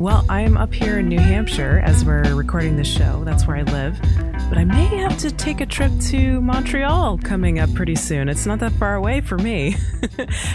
Well, I am up here in New Hampshire as we're recording this show. That's where I live. But I may have to take a trip to Montreal coming up pretty soon. It's not that far away for me.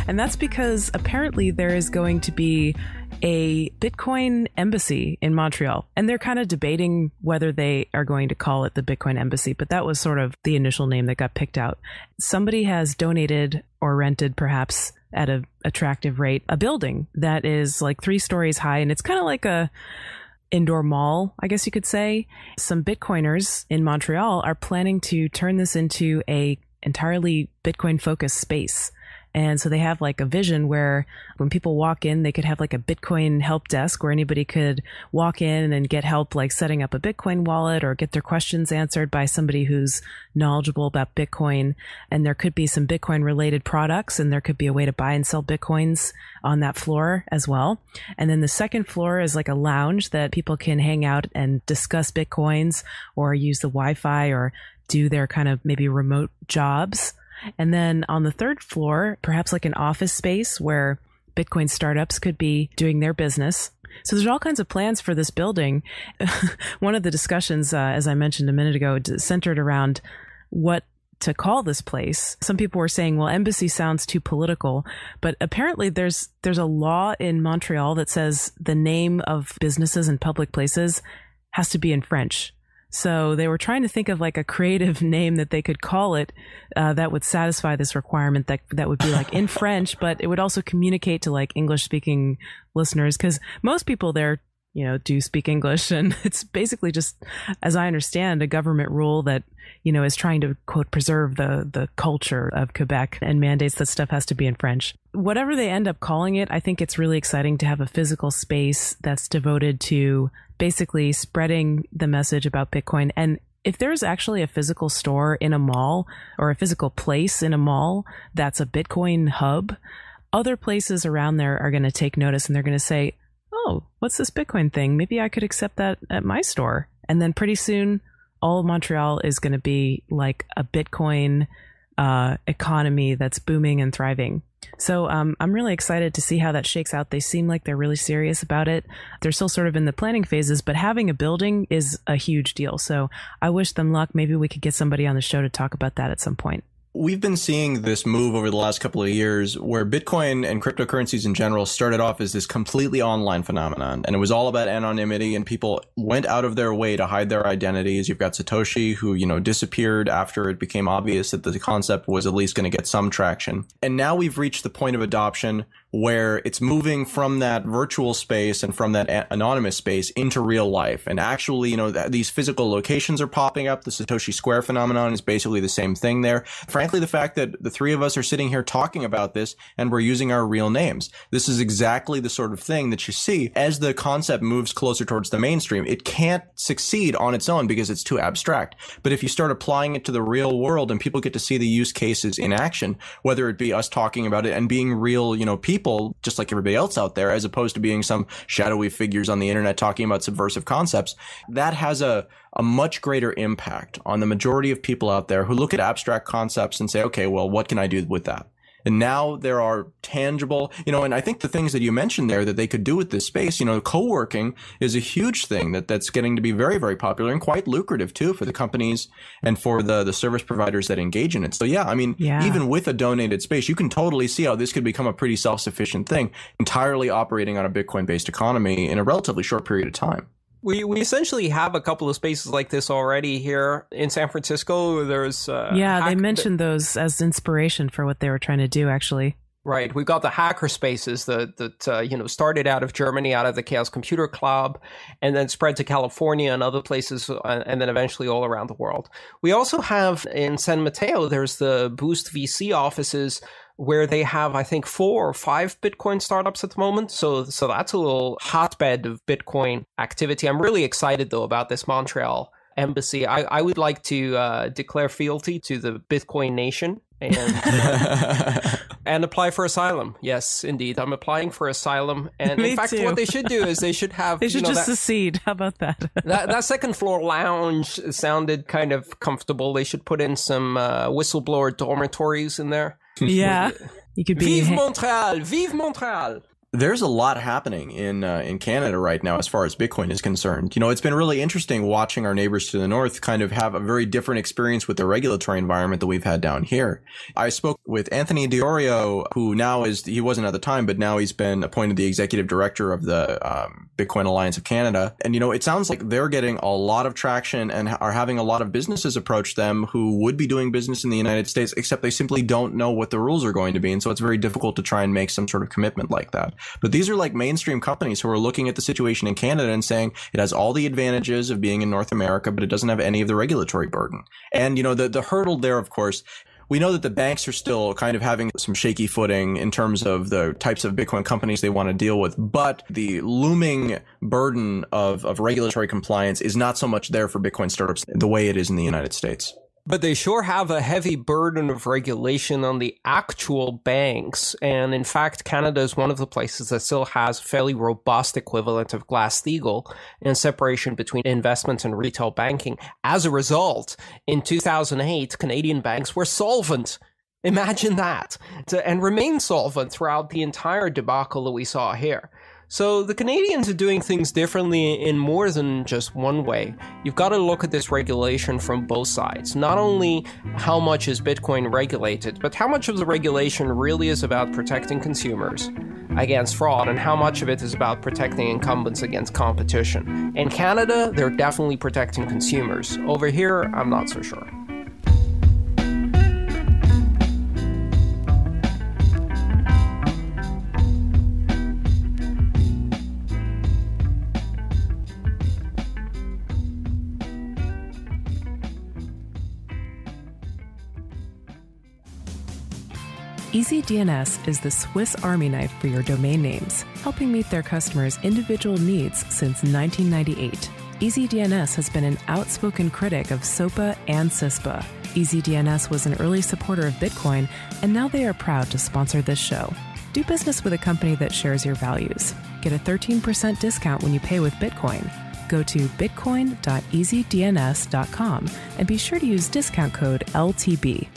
And that's because apparently there is going to be a Bitcoin embassy in Montreal. And they're kind of debating whether they are going to call it the Bitcoin embassy, but that was sort of the initial name that got picked out. Somebody has donated or rented, perhaps at an attractive rate, a building that is like 3 stories high, and it's kind of like a indoor mall, I guess you could say. Some Bitcoiners in Montreal are planning to turn this into a entirely Bitcoin focused space. And so they have like a vision where when people walk in, they could have like a Bitcoin help desk where anybody could walk in and get help like setting up a Bitcoin wallet or get their questions answered by somebody who's knowledgeable about Bitcoin. And there could be some Bitcoin related products, and there could be a way to buy and sell Bitcoins on that floor as well. And then the second floor is like a lounge that people can hang out and discuss Bitcoins or use the Wi-Fi or do their kind of maybe remote jobs. And then on the third floor, perhaps like an office space where Bitcoin startups could be doing their business. So there's all kinds of plans for this building. One of the discussions, as I mentioned a minute ago, centered around what to call this place. Some people were saying, well, embassy sounds too political, but apparently there's a law in Montreal that says the name of businesses and public places has to be in French. So they were trying to think of like a creative name that they could call it that would satisfy this requirement that would be like in French, but it would also communicate to like English speaking listeners, because most people there, do speak English. And it's basically just, as I understand, a government rule that, is trying to, quote, preserve the culture of Quebec and mandates that stuff has to be in French. Whatever they end up calling it, I think it's really exciting to have a physical space that's devoted to basically spreading the message about Bitcoin. And if there's actually a physical store in a mall or a physical place in a mall that's a Bitcoin hub, other places around there are going to take notice, and they're going to say, oh, what's this Bitcoin thing? Maybe I could accept that at my store. And then pretty soon, all of Montreal is going to be like a Bitcoin economy that's booming and thriving. So I'm really excited to see how that shakes out. They seem like they're really serious about it. They're still sort of in the planning phases, but having a building is a huge deal. So I wish them luck. Maybe we could get somebody on the show to talk about that at some point. We've been seeing this move over the last couple of years where Bitcoin and cryptocurrencies in general started off as this completely online phenomenon. And it was all about anonymity, and people went out of their way to hide their identities. You've got Satoshi, who, disappeared after it became obvious that the concept was at least going to get some traction. And now we've reached the point of adoption where it's moving from that virtual space and from that anonymous space into real life. And actually, these physical locations are popping up. The Satoshi Square phenomenon is basically the same thing there. Frankly, the fact that the 3 of us are sitting here talking about this and we're using our real names. This is exactly the sort of thing that you see as the concept moves closer towards the mainstream. It can't succeed on its own because it's too abstract. But if you start applying it to the real world and people get to see the use cases in action, whether it be us talking about it and being real, people, just like everybody else out there, as opposed to being some shadowy figures on the internet talking about subversive concepts, that has a much greater impact on the majority of people out there who look at abstract concepts and say, okay, well, what can I do with that? And now there are tangible, and I think the things that you mentioned there that they could do with this space, co-working is a huge thing that's getting to be very, very popular and quite lucrative too for the companies and for the service providers that engage in it. So even with a donated space, you can totally see how this could become a pretty self-sufficient thing, entirely operating on a Bitcoin-based economy in a relatively short period of time. We essentially have a couple of spaces like this already here in San Francisco. There's they mentioned those as inspiration for what they were trying to do, actually. Right. We've got the hacker spaces that started out of Germany, out of the Chaos Computer Club, and then spread to California and other places, and then eventually all around the world. We also have in San Mateo, there's the Boost VC offices, where they have, I think, 4 or 5 Bitcoin startups at the moment. So that's a little hotbed of Bitcoin activity. I'm really excited, though, about this Montreal embassy. I would like to declare fealty to the Bitcoin nation and and apply for asylum. Yes, indeed. I'm applying for asylum. And in fact, what they should do is they should have... They should just secede. How about that? that second floor lounge sounded kind of comfortable. They should put in some whistleblower dormitories in there. Yeah. You could be... Vive Montreal! Vive Montreal! There's a lot happening in Canada right now as far as Bitcoin is concerned. It's been really interesting watching our neighbors to the north kind of have a very different experience with the regulatory environment that we've had down here. I spoke with Anthony Diorio, who now he wasn't at the time, but now he's been appointed the executive director of the Bitcoin Alliance of Canada. And, it sounds like they're getting a lot of traction and are having a lot of businesses approach them who would be doing business in the United States, except they simply don't know what the rules are going to be. And so it's very difficult to try and make some sort of commitment like that. But these are like mainstream companies who are looking at the situation in Canada and saying it has all the advantages of being in North America, but it doesn't have any of the regulatory burden. And, the hurdle there, of course, we know that the banks are still kind of having some shaky footing in terms of the types of Bitcoin companies they want to deal with. But the looming burden of regulatory compliance is not so much there for Bitcoin startups the way it is in the United States. But they sure have a heavy burden of regulation on the actual banks. And in fact, Canada is one of the places that still has a fairly robust equivalent of Glass-Steagall in separation between investments and retail banking. As a result, in 2008, Canadian banks were solvent. Imagine that. And remain solvent throughout the entire debacle that we saw here. So the Canadians are doing things differently in more than just one way. You've got to look at this regulation from both sides. Not only how much is Bitcoin regulated, but how much of the regulation really is about protecting consumers against fraud and how much of it is about protecting incumbents against competition. In Canada, they're definitely protecting consumers. Over here, I'm not so sure. EasyDNS is the Swiss Army knife for your domain names, helping meet their customers' individual needs since 1998. EasyDNS has been an outspoken critic of SOPA and CISPA. EasyDNS was an early supporter of Bitcoin, and now they are proud to sponsor this show. Do business with a company that shares your values. Get a 13% discount when you pay with Bitcoin. Go to bitcoin.easydns.com and be sure to use discount code LTB.